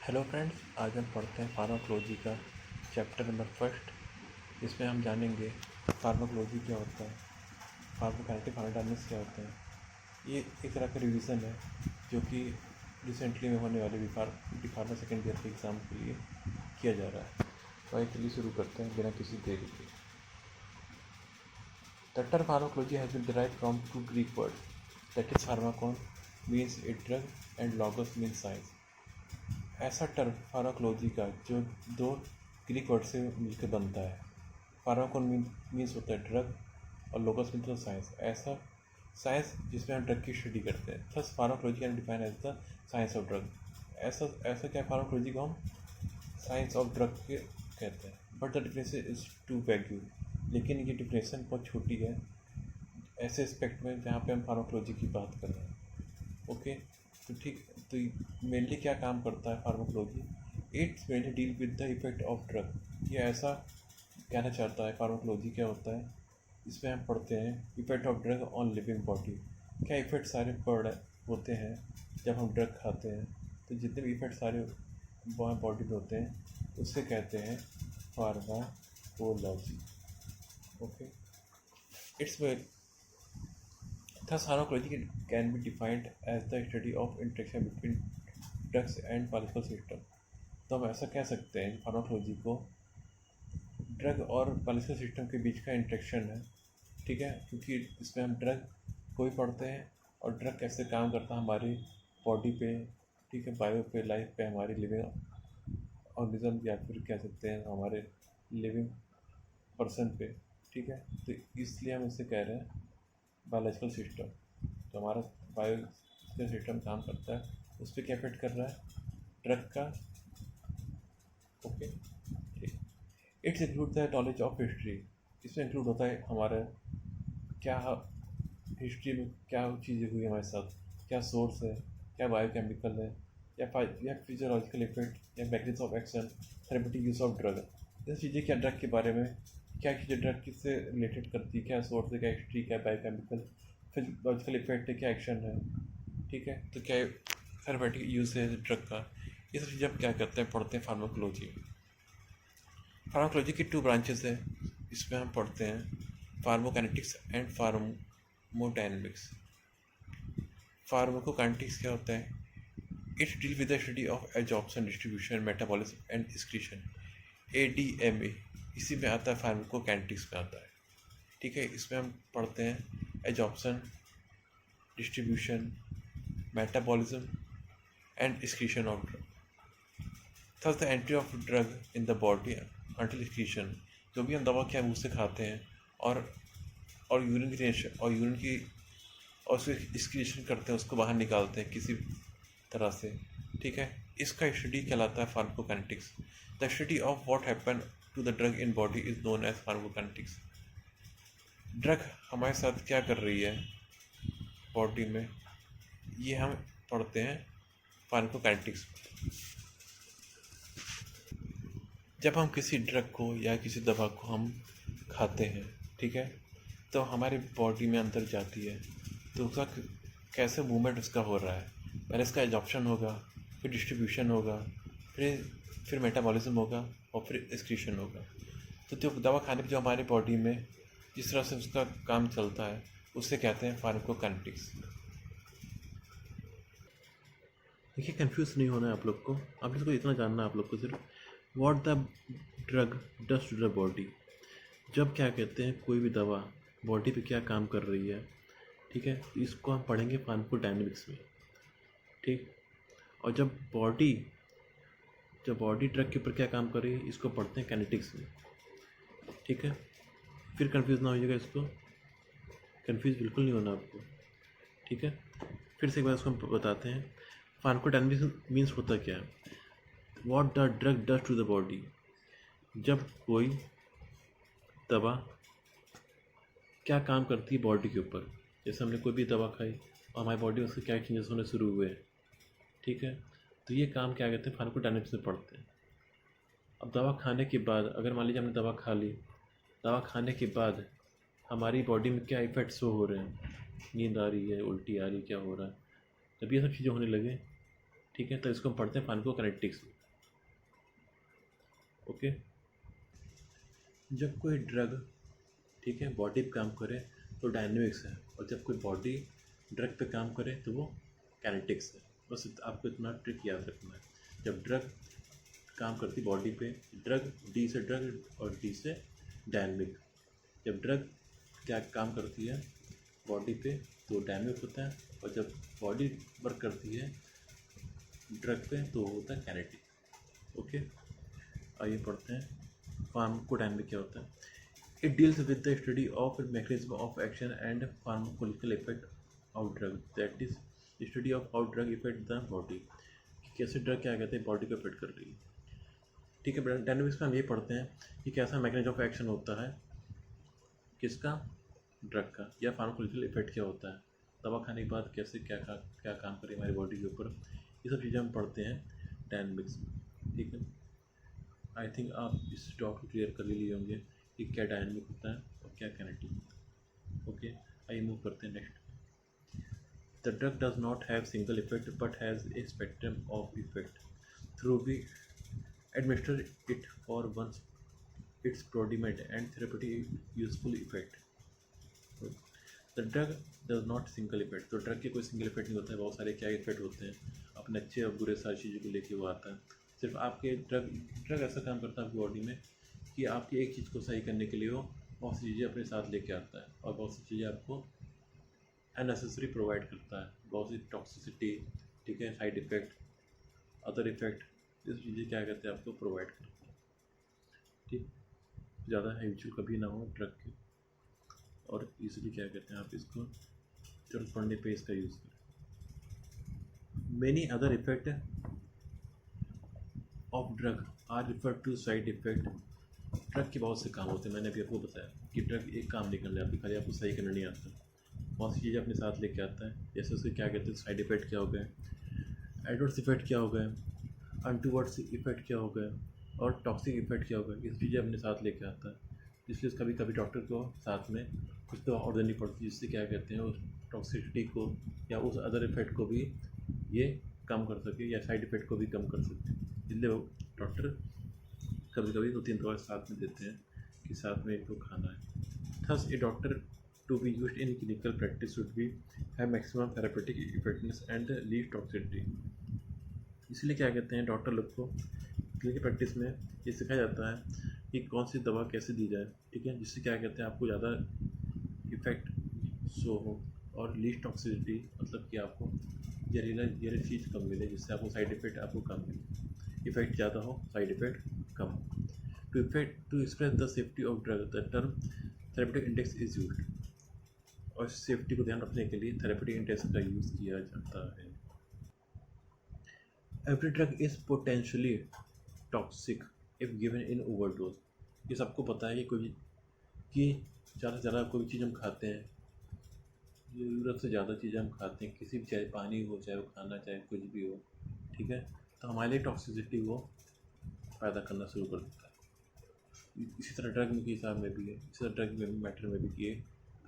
Hello friends, आज हम पढ़ते हैं फार्माकोलॉजी का चैप्टर नंबर फर्स्ट। इसमें हम जानेंगे फार्माकोलॉजी क्या होता है, फार्माकोकाइनेटिक फार्माकोडायनामिक्स क्या होता है। ये एक तरह का रिवीजन है जो कि रिसेंटली में होने वाले फार्मा सेकेंड ईयर के एग्ज़ाम के लिए किया जा रहा है। तो आइए चलिए शुरू करते हैं बिना किसी देरी के। The term pharmacology has been derived from two Greek words, that is pharmakon means a drug and logos means science. ऐसा टर्म फार्माकोलॉजी का जो दो ग्रीक वर्ड से मिलकर बनता है। फार्माकोन मीन्स होता है ड्रग और लोगस मीन्स होता है साइंस। ऐसा साइंस जिसमें हम ड्रग की स्टडी करते हैं। Thus pharmacology can define as the science of drug. ऐसा ऐसा क्या फार्माकोलॉजी को हम साइंस ऑफ ड्रग के कहते हैं। But the definition is too vague, लेकिन ये डिफिनेशन बहुत छोटी है ऐसे एस्पेक्ट में जहाँ पे हम फार्माकोलॉजी की बात कर रहे हैं। ओके, तो ठीक, तो मेनली क्या काम करता है pharmacology? It's mainly deal with the effect of drug. ये ऐसा कहना चाहता है फार्माकोलॉजी क्या होता है। इसमें हम पढ़ते हैं effect of drug on living body. क्या इफेक्ट सारे होते हैं जब हम ड्रग खाते हैं। तो जितने भी इफेक्ट सारे बॉडी में होते हैं उससे कहते हैं pharmacology. Okay, it's Thus, pharmacology can be defined as the study of interaction between drugs and biological system। तो हम ऐसा कह सकते हैं फार्माकोलॉजी को ड्रग और बायोलॉजिकल सिस्टम के बीच का इंटरेक्शन है। ठीक है, क्योंकि इसमें हम ड्रग को भी पढ़ते हैं और ड्रग कैसे काम करता है हमारी बॉडी पे, ठीक है, बायो पे, लाइफ पे, हमारी लिविंग ऑर्गेनिज्म या फिर कह सकते हैं हमारे लिविंग पर्सन पे। ठीक है, तो इसलिए हम इसे कह रहे हैं बायोलॉजिकल सिस्टम। तो हमारा बायोलॉजिकल सिस्टम काम करता है, उस पर क्या इफेक्ट कर रहा है ड्रग का। ओके, ठीक। It's include the knowledge of history. इसमें इंक्लूड होता है हमारा क्या हिस्ट्री में क्या चीज़ें हुई हमारे साथ, क्या सोर्स है, क्या बायोकेमिकल है, या फिजियोलॉजिकल इफेक्ट या mechanism of action, therapeutic use of drug. ये चीज़ें क्या ड्रग के बारे में, क्या चीज़ें ड्रग किससे रिलेटेड करती है, क्या सोर्स है, क्या हिस्ट्री, क्या बायोकेमिकल, फिजियोलॉजिकल इफेक्ट है, क्या एक्शन है। ठीक है, तो क्या थेरेप्यूटिक यूज है ड्रग का। ये सब चीज़ें हम क्या करते हैं, पढ़ते हैं फार्माकोलॉजी। फार्माकोलॉजी की टू ब्रांचेस है। इसमें हम पढ़ते हैं फार्माकोकाइनेटिक्स एंड फार्माकोडायनामिक्स। फार्माकोकाइनेटिक्स क्या होता है? It deal with the study of absorption, distribution, metabolism and excretion, ADMA। इसी में आता है फार्माकोकाइनेटिक्स में आता है। ठीक है, इसमें हम पढ़ते हैं absorption, distribution, metabolism and excretion of drug. Thus the entry of drug in the body until excretion. जो भी हम दवा क्या मुँह से खाते हैं और यूरिन की और उसको एक्सक्रीशन करते हैं, उसको बाहर निकालते हैं किसी तरह से। ठीक है, इसका स्टडी कहलाता है pharmacokinetics. The study of what happen to the drug in body is known as pharmacokinetics. Drug हमारे साथ क्या कर रही है बॉडी में, ये हम पढ़ते हैं फार्माकोकाइनेटिक्स। जब हम किसी ड्रग को या किसी दवा को हम खाते हैं, ठीक है, तो हमारी बॉडी में अंदर जाती है, तो उसका कैसे मूवमेंट उसका हो रहा है। पहले इसका एब्जॉर्प्शन होगा, फिर डिस्ट्रीब्यूशन होगा, फिर मेटाबॉलिज्म होगा और फिर एक्सक्रीशन होगा। तो जो दवा खाने पर जो हमारी बॉडी में जिस तरह से उसका काम चलता है उससे कहते हैं फार्माकोकाइनेटिक्स। देखिए, कंफ्यूज नहीं होना है आप लोग को। आप लोग को इतना जानना है आप लोग को सिर्फ what the drug does to the body. जब क्या कहते हैं कोई भी दवा बॉडी पे क्या काम कर रही है, ठीक है, इसको हम पढ़ेंगे फार्माकोडायनामिक्स में। ठीक, और जब बॉडी ड्रग के ऊपर क्या काम कर रही है इसको पढ़ते हैं काइनेटिक्स में। ठीक है, फिर कंफ्यूज ना होइएगा, इसको कंफ्यूज बिल्कुल नहीं होना आपको। ठीक है, फिर से एक बार इसको हम बताते हैं। फार्माकोडायनामिक्स मीन्स होता क्या है? What the drug does to the body. जब कोई दवा क्या काम करती है बॉडी के ऊपर, जैसे हमने कोई भी दवा खाई और हमारी बॉडी में उसके क्या चेंजेस होने शुरू हुए हैं। ठीक है, तो ये काम क्या कहते हैं फार्माकोडायनामिक्स में पढ़ते हैं। अब दवा खाने के बाद, अगर मान लीजिए हमने दवा खा ली, दवा खाने के बाद हमारी बॉडी में क्या इफेक्ट्स हो रहे हैं, नींद आ रही है, उल्टी आ रही है, क्या हो रहा है। जब ये सब चीज़ें होने लगे ठीक है, तो इसको हम पढ़ते हैं फार्माकोकाइनेटिक्स। ओके, जब कोई ड्रग, ठीक है, बॉडी पे काम करे तो डायनेमिक्स है, और जब कोई बॉडी ड्रग पे काम करे तो वो काइनेटिक्स है। बस आपको इतना ट्रिक याद रखना है। जब ड्रग काम करती बॉडी पे, ड्रग डी से ड्रग और डी से डायनेमिक। जब ड्रग क्या काम करती है बॉडी पे तो डायनेमिक होता है, और जब बॉडी वर्क करती है ड्रग पे तो होता है काइनेटिक। ओके, आइए पढ़ते हैं फार्माकोडायनेमिक क्या होता है। It deals with the study of mechanism of action and pharmacological effect of drug, that is study of how drug effect the body, कैसे ड्रग क्या कहते हैं बॉडी को इफेक्ट कर रही है। ठीक है, डायनेमिक्स में हम ये पढ़ते हैं कि कैसा मैकेनिज्म ऑफ एक्शन होता है किसका, ड्रग का, या फार्माकोलिकल इफेक्ट क्या होता है, दवा खाने के बाद कैसे क्या काम करे हमारी बॉडी के ऊपर, ये सब चीज़ें हम पढ़ते हैं डायनेमिक्स में। ठीक है, आई थिंक आप इस टॉपिक को क्लियर कर ही लिए होंगे कि क्या डायनेमिक होता है और क्या काइनेटिक होता है। ओके, आइए मूव करते हैं next. The drug does not have single effect but has a spectrum of effect through we administer it for once its predominant and therapeutic useful effect. The drug does not single effect, तो drug के कोई single effect नहीं होता है, बहुत सारे क्या effect होते हैं, अपने अच्छे और बुरे सारी चीज़ों को लेके वो आता है। सिर्फ आपके ड्रग ऐसा काम करता है आपकी बॉडी में कि आपकी एक चीज़ को सही करने के लिए वो बहुत सी चीज़ें अपने साथ लेके आता है, और बहुत सी चीज़ें आपको अननेसेसरी प्रोवाइड करता है, बहुत सी टॉक्सिसिटी, ठीक है, साइड इफ़ेक्ट, अदर इफ़ेक्ट, इस चीज़ें क्या कहते हैं आपको प्रोवाइड करते हैं। ठीक, ज़्यादा हैबिचुअल कभी ना हो ड्रग के, और इसलिए क्या कहते हैं आप इसको जरूरत पड़ने पे इसका यूज़ करें। Many other effect of drug are refer to side effect. Drug के बहुत से काम होते हैं, मैंने अभी आपको बताया कि ड्रग एक काम नहीं करने आती, खाली आपको सही करना नहीं आता, बहुत सी चीज़ें अपने साथ लेके आता है, जैसे उसके क्या कहते हैं साइड इफेक्ट क्या हो गए, एडवर्स इफेक्ट क्या हो गए, अनटूवर्ड्स इफेक्ट क्या हो गए, और टॉक्सिक इफेक्ट क्या हो गए, इस चीज़ें अपने साथ लेके आता है। इसलिए कभी कभी डॉक्टर को साथ में कुछ दवा और देनी पड़ती है, जिससे क्या कहते हैं उस टॉक्सिसिटी को या उस अदर इफेक्ट को भी ये कम कर सके, या साइड इफेक्ट को भी कम कर सके। इसलिए वो डॉक्टर कभी कभी 2-3 दवा साथ में देते हैं कि साथ में इनको खाना है। Thus a doctor to be used in clinical practice should be have maximum therapeutic effectiveness and least toxicity. इसलिए क्या कहते हैं डॉक्टर लोग को क्लिनिकल प्रैक्टिस में ये सिखाया जाता है कि कौन सी दवा कैसे दी जाए, ठीक है, जिससे क्या कहते हैं आपको ज़्यादा इफेक्ट शो हो, और लीस्ट टॉक्सिसिटी मतलब कि आपको जहरीली चीज़ कम मिले, जिससे आपको साइड इफेक्ट आपको कम मिले, इफेक्ट ज़्यादा हो साइड इफेक्ट कम हो। To express the safety of drug the term therapeutic index is used, और सेफ्टी को ध्यान रखने के लिए थेरेपेटिक इंडेक्स का यूज़ किया जाता है। Every drug is potentially toxic if given in overdose. ये सबको पता है कि ज़्यादा से ज़्यादा कोई चीज़ हम खाते हैं, ज़रूरत से ज़्यादा चीज़ें हम खाते हैं, किसी भी चाहे पानी हो, चाहे वो खाना, चाहे कुछ भी हो, ठीक है, तो हमारे लिए टॉक्सिसिटी वो पैदा करना शुरू कर देता है। इसी तरह ड्रग के हिसाब में भी है, इसी तरह ड्रग में मैटर में भी ये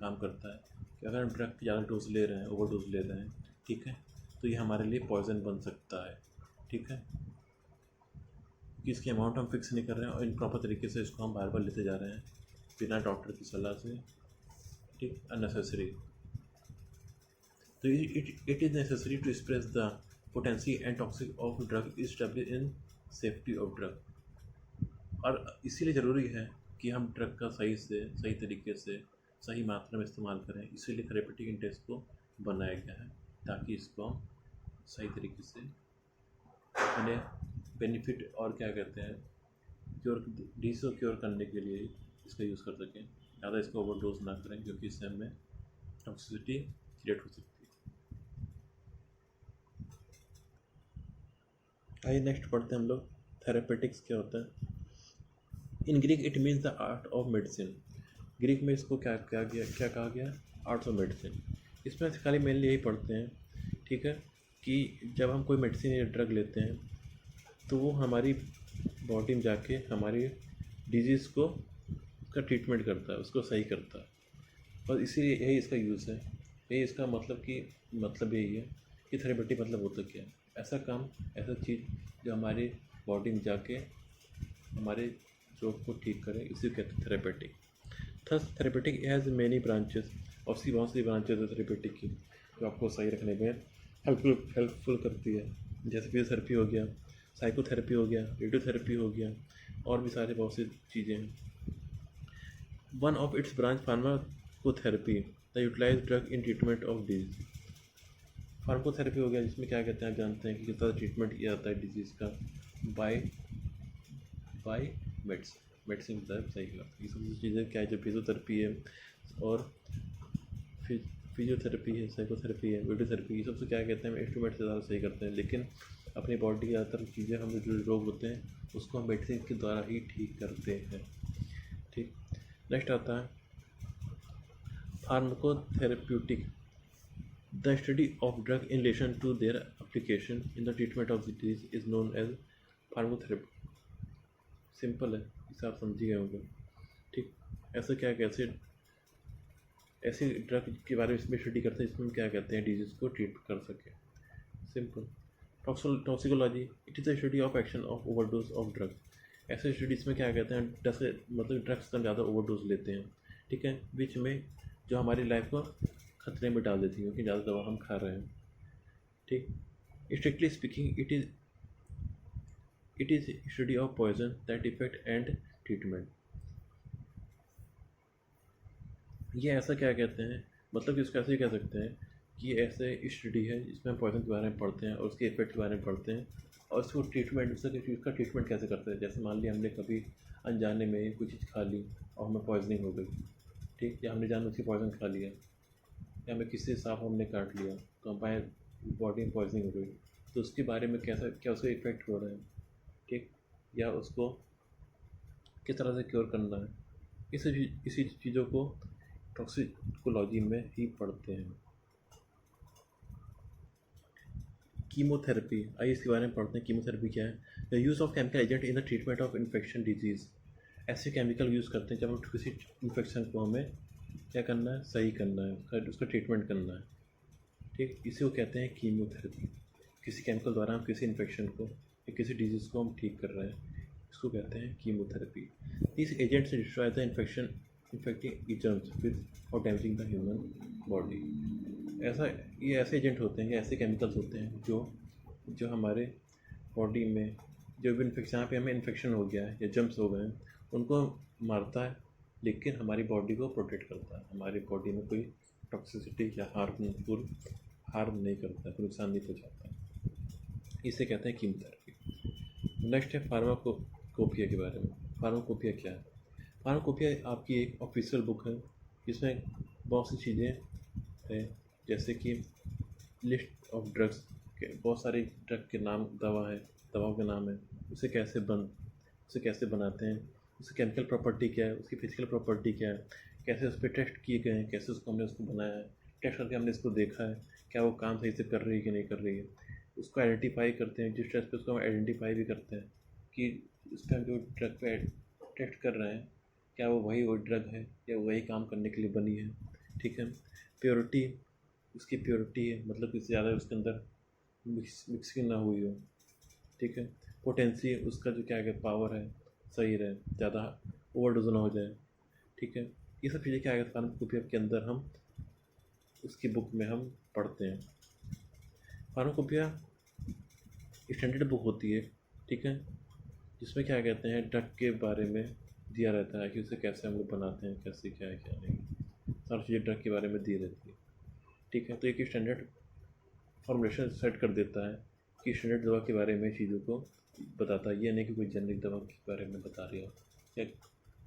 काम करता है कि अगर हम ड्रग ज़्यादा डोज ले रहे हैं, ओवरडोज ले रहे हैं, ठीक है, तो ये हमारे लिए पॉइजन बन सकता है। ठीक है, कि इसकी अमाउंट हम फिक्स नहीं कर रहे हैं और इन प्रॉपर तरीके से इसको हम बार बार लेते जा रहे हैं बिना डॉक्टर की सलाह से, ठीक, अननेसेसरी। तो it is necessary to express the potency and toxic of drug is establish in safety of drug, और इसीलिए ज़रूरी है कि हम ड्रग का सही तरीके से सही मात्रा में इस्तेमाल करें। इसीलिए थेरेपेटिक इंडेक्स को बनाया गया है ताकि इसको हम सही तरीके से अपने बेनिफिट और क्या कहते हैं क्योर डिजीज़ को क्योर करने के लिए इसका यूज़ कर सकें, ज़्यादा इसको ओवरडोज ना करें, क्योंकि इससे हमें टॉक्सिसिटी क्रिएट हो सकती है। आइए नेक्स्ट पढ़ते हैं हम लोग थेरेपेटिक्स क्या होता है। In Greek it means the art of medicine. Greek में इसको क्या कहा गया, आर्ट्स ऑफ मेडिसिन। इसमें खाली मेनली यही पढ़ते हैं, ठीक है, कि जब हम कोई मेडिसिन या ड्रग लेते हैं तो वो हमारी बॉडी में जाके हमारी डिजीज़ को उसका ट्रीटमेंट करता है, उसको सही करता है, और इसीलिए यही इसका यूज़ है। यही इसका मतलब यही है कि थेरेपेटिक मतलब होता क्या है। ऐसा काम, ऐसा चीज़ जो हमारी बॉडी में जाके हमारे रोग को ठीक करे, इसी को कहते हैं therapeutic. Thus therapeutic has many branches, और उसकी बहुत सी ब्रांचेस है थेरेपेटिक की जो आपको सही रखने में हेल्पफुल करती है। जैसे फिजियोथेरेपी हो गया, साइकोथेरेपी हो गया, रेडियोथेरेपी हो गया, और भी सारे बहुत सी चीज़ें हैं। One of its branch pharmacotherapy the utilize drug in treatment of disease. Pharmacotherapy हो गया जिसमें क्या कहते हैं, आप जानते हैं कि किस तरह ट्रीटमेंट किया जाता है डिजीज़ का बाय मेडिसिन होता है। सही बात, ये सब चीज़ें क्या है, जो फिजियोथेरेपी है और फिजियोथेरेपी है, साइकोथेरेपी है, रेडियोथेरेपी, ये सबसे क्या कहते हैं, हम इंस्ट्रूमेंट से ज़्यादा सही करते हैं। लेकिन अपनी बॉडी की ज़्यादातर चीज़ें, हम जो रोग होते हैं उसको हम मेडिसिन के द्वारा ही ठीक करते हैं। ठीक, नेक्स्ट आता है pharmacotherapeutic, the study of drug in relation to their application in the treatment of the disease is known as pharmacotherapy. Simple है, इसे आप समझिए होंगे। ठीक, ऐसा क्या कैसे ऐसे ड्रग के बारे में इसमें स्टडी करते हैं जिसमें क्या कहते हैं डिजीज़ को ट्रीट कर सके। Simple. Toxicology, it is the study of action of overdose of drug. ऐसे स्टडीज़ में क्या कहते हैं, मतलब ड्रग्स का ज़्यादा ओवरडोज लेते हैं, ठीक है, बीच में जो हमारी लाइफ को खतरे में डाल देती है क्योंकि ज़्यादा दवा हम खा रहे हैं। ठीक, strictly speaking it is study of poison that effect and treatment. ये ऐसा क्या कहते हैं, मतलब कि इसको ऐसे ही कह सकते हैं कि ऐसे स्टडी है जिसमें हम पॉइजन के बारे में पढ़ते हैं और उसके इफेक्ट के बारे में पढ़ते हैं और उसको ट्रीटमेंट, उसका ट्रीटमेंट कैसे करते हैं। जैसे मान लिया हमने कभी अनजाने में कोई चीज़ खा ली और हमें पॉइजनिंग हो गई, ठीक, या हमने जानबूझ के पॉइजन खा लिया, या हमें किसी सांप हमने काट लिया तो हमारे बॉडी में पॉइजनिंग हो गई, तो उसके बारे में कैसा क्या उसका इफेक्ट हो रहा है, ठीक, या उसको किस तरह से क्योर करना है, इसी चीज़ों को टॉक्सिकोलॉजी में ही पढ़ते हैं। कीमोथेरेपी, आइए इसके बारे में पढ़ते हैं। कीमोथेरेपी क्या है? The use of chemical agent in the treatment of infection disease. ऐसे केमिकल यूज़ करते हैं जब हम किसी इन्फेक्शन को हमें क्या करना है, सही करना है, उसका ट्रीटमेंट करना है। ठीक, इसी को कहते हैं कीमोथेरेपी। किसी केमिकल द्वारा हम किसी इन्फेक्शन को या किसी डिजीज़ को हम ठीक कर रहे हैं, इसको कहते हैं chemotherapy. This agents destroy the infecting agents with और डैमेजिंग द ह्यूमन बॉडी। ये ऐसे एजेंट होते हैं, ये ऐसे केमिकल्स होते हैं जो हमारे बॉडी में जो भी इन्फेक्शन, यहाँ पे हमें इन्फेक्शन हो गया है या जम्स हो गए हैं, उनको मारता है लेकिन हमारी बॉडी को प्रोटेक्ट करता है, हमारी बॉडी में कोई टॉक्सिसिटी या हार्म नहीं करता, कोई नुकसान नहीं पहुँचाता। इसे कहते हैं कीमोथेरेपी। नेक्स्ट है फार्माकोपिया के बारे में। फार्माकोपिया क्या है? फार्माकोपिया आपकी एक ऑफिशियल बुक है जिसमें बहुत सी चीज़ें हैं, जैसे कि लिस्ट ऑफ ड्रग्स के बहुत सारे ड्रग के नाम, दवाओं के नाम है, उसे कैसे बनाते हैं, उसकी केमिकल प्रॉपर्टी क्या है, उसकी फिजिकल प्रॉपर्टी क्या है, कैसे उस पर टेस्ट किए गए हैं, कैसे हमने उसको बनाया है, टेस्ट करके हमने इसको देखा है क्या वो काम सही से कर रही है कि नहीं कर रही है, उसको आइडेंटिफाई करते हैं, जिस टेस्ट पे उसको हम आइडेंटिफाई भी करते हैं कि उसका जो ड्रग पे टेस्ट कर रहे हैं क्या वो ड्रग है या वही काम करने के लिए बनी है। ठीक है, प्योरिटी, उसकी प्योरिटी है, मतलब कि ज़्यादा उसके अंदर मिक्सिंग ना हुई हो। ठीक है, पोटेंसी, उसका जो क्या है पावर है सही रहे, ज़्यादा ओवरडोज ना हो जाए। ठीक है, ये सब चीज़ें क्या है फार्माकोपिया के अंदर हम उसकी बुक में हम पढ़ते हैं। फार्माकोपिया स्टैंडर्ड बुक होती है, ठीक है, जिसमें क्या कहते हैं ड्रग के बारे में दिया रहता है कि उसे कैसे हम लोग बनाते हैं, कैसे क्या है क्या नहीं, सारी चीज़ें ड्रग के बारे में दी रहती है। ठीक है, तो एक स्टैंडर्ड फॉर्मुलेशन सेट कर देता है कि स्टैंडर्ड दवा के बारे में चीज़ों को बताता है, ये नहीं कि कोई जेनरिक दवा के बारे में बता रही हो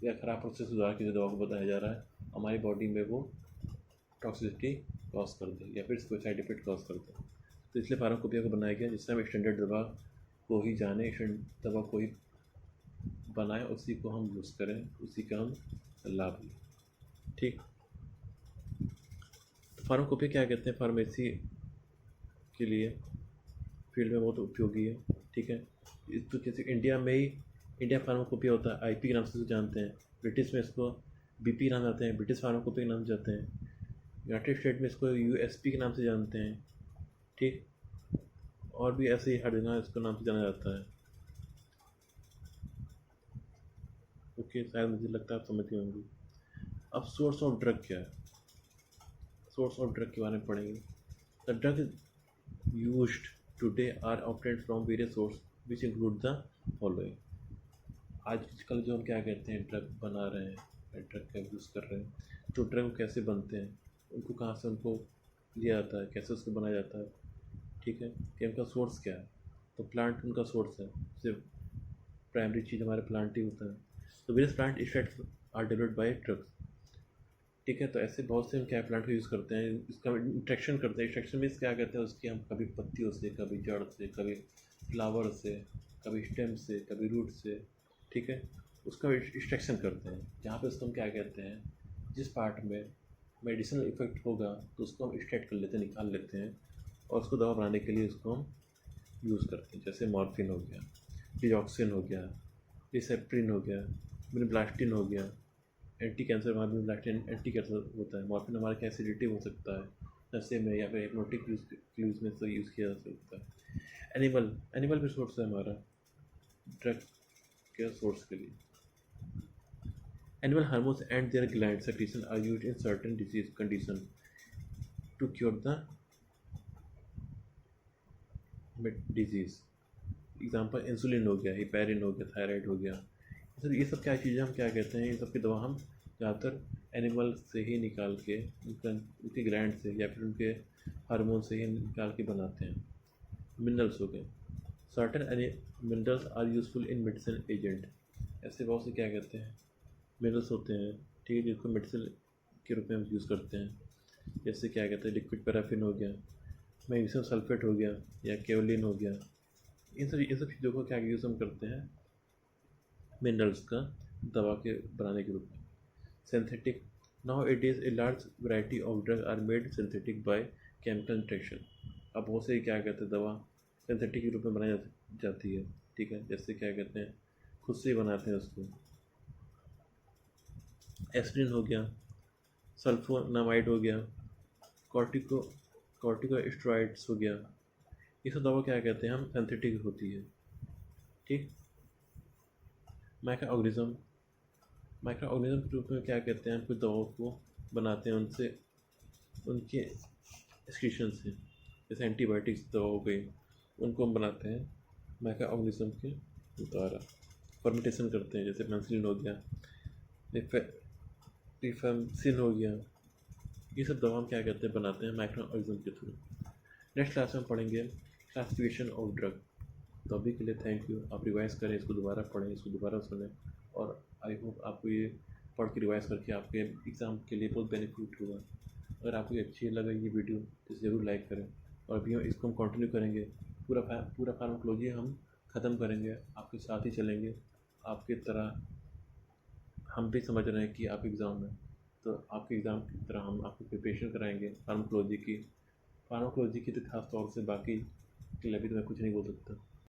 या खराब प्रोसेस द्वारा किसी दवा को बताया जा रहा है हमारी बॉडी में वो टॉक्सिसिटी कॉज कर दे या फिर कोई साइड इफेक्ट कॉज कर दे। तो इसलिए फार्माकोपिया को बनाया गया जिससे हम स्टैंडर्ड दवा को ही जाने, स्टैंडर्ड दवा को ही बनाएं, उसी को हम यूज़ करें, उसी का हम लाभ लें। ठीक, तो फार्माकोपिया क्या कहते हैं, फार्मेसी के लिए फील्ड में बहुत उपयोगी है। ठीक है, तो किसी इंडिया में ही इंडिया फार्माकोपिया होता है, आईपी के नाम से जानते हैं, ब्रिटिश में इसको बीपी नाम जाते हैं, ब्रिटिश फार्माकोपिया के नाम से जाते हैं, यूनाइटेड स्टेट में इसको यूएसपी के नाम से जानते हैं। ठीक, और भी ऐसे ही हर जगह इसका नाम से जाना जाता है। ओके, शायद मुझे लगता है आप समझ गए होंगे। अब सोर्स ऑफ ड्रग क्या है, सोर्स ऑफ ड्रग के बारे में पढ़ेंगे। The drug used today are obtained from various source which include the following. आजकल जो हम क्या कहते हैं, ड्रग बना रहे हैं, ड्रग का यूज़ कर रहे हैं, तो ड्रग कैसे बनते हैं, उनको कहाँ से उनको लिया जाता है, कैसे उसको बनाया जाता है, ठीक है, कि उनका सोर्स क्या है। तो प्लांट उनका सोर्स है, सिर्फ प्राइमरी चीज़ हमारे प्लांट ही होता है। तो various plant effects are developed by drugs, ठीक है। तो ऐसे बहुत से हम क्या प्लांट को यूज़ करते हैं, इसका इंट्रैक्शन करते हैं। इंट्रैक्शन मीन्स क्या कहते हैं, उसकी हम कभी पत्तियों से, कभी जड़ से, कभी फ्लावर से, कभी स्टेम से, कभी रूट से, ठीक है, उसका एक्सट्रैक्शन करते हैं। जहाँ पे उसको हम क्या कहते हैं, जिस पार्ट में मेडिसिनल इफेक्ट होगा तो उसको हम एक्सट्रैक्ट कर लेते हैं, निकाल लेते हैं, और उसको दवा बनाने के लिए उसको हम यूज़ करते हैं। जैसे मॉर्फिन हो गया, डिऑक्सिन हो गया, डिसेप्ट्रिन हो गया, ब्लास्टिन हो गया, एंटी कैंसर में भी ब्लास्टिन एंटी कैंसर होता है। मॉर्फिन हमारे क्या एसिडिटी हो सकता है नशे में, या फिर हिप्नोटिक यूज़ में से यूज़ किया जा सकता है। एनिमल भी सोर्स है हमारा ड्रग के सोर्स के लिए। Animal hormones and their gland secretion are used in certain disease condition to cure the disease. Example insulin हो गया, हिपैरिन हो गया, थायराइड हो गया। ये सब क्या चीज़ें हम क्या कहते हैं, इन सब की दवा हम ज़्यादातर एनिमल से ही निकाल के, उनके ग्लैंड से या फिर उनके हार्मोन से ही निकाल के बनाते हैं। मिनरल्स हो गए, certain minerals are useful in medicine agent. ऐसे बहुत से क्या कहते हैं मिनरल्स होते हैं, ठीक है, जिनको मेडिसिन के रूप में हम यूज़ करते हैं। जैसे क्या कहते हैं, लिक्विड पैराफिन हो गया, मैग्नीशियम सल्फेट हो गया, या केवलिन हो गया। इन सब चीज़ों को क्या यूज़ हम करते हैं मिनरल्स का दवा के बनाने के रूप में। Synthetic, now it is a large variety of drug are made synthetic by chemical interaction. अब बहुत से क्या कहते हैं दवा सिंथेटिक के रूप में बनाई जाती है, ठीक है। जैसे क्या कहते हैं, खुद से ही बनाते हैं उसको। एस्प्रिन हो गया, सल्फोनामाइड हो गया, कॉर्टिकोस्टेरॉइड्स हो गया। ये सब दवा क्या कहते हैं हम सिंथेटिक होती है, ठीक। माइक्रो ऑर्गेनिज्म के रूप में क्या कहते हैं, हम कुछ दवाओं को बनाते हैं उनसे, उनके एक्सक्रीशन से। जैसे एंटीबायोटिक्स दवा हो गई, उनको हम बनाते हैं माइक्रो ऑर्गेनिज्म के द्वारा। फर्मेंटेशन करते हैं, जैसे पेनिसिलिन हो गया, रिफेम्सिन हो गया। ये सब दवा हम क्या कहते हैं बनाते हैं माइक्रो ऑर्गेनिज्म के थ्रू। नेक्स्ट क्लास में हम पढ़ेंगे क्लासिफिकेशन ऑफ ड्रग। तो अभी के लिए थैंक यू। आप रिवाइज़ करें, इसको दोबारा पढ़ें, इसको दोबारा सुनें, और आई होप आपको ये पढ़ के रिवाइज़ करके आपके एग्ज़ाम के लिए बहुत बेनिफिट होगा। अगर आपको ये अच्छी लगे ये वीडियो तो ज़रूर लाइक करें, और अभी इसको हम कंटिन्यू करेंगे। पूरा फार्माकोलॉजी हम ख़त्म करेंगे, आपके साथ ही चलेंगे। आपकी तरह हम भी समझ रहे हैं कि आप एग्ज़ाम में, तो आपके एग्ज़ाम की तरह हम आपको प्रिपरेशन कराएंगे फार्माकोलॉजी की तो खास तौर से। बाकी के लिए अभी तो मैं कुछ नहीं बोल सकता।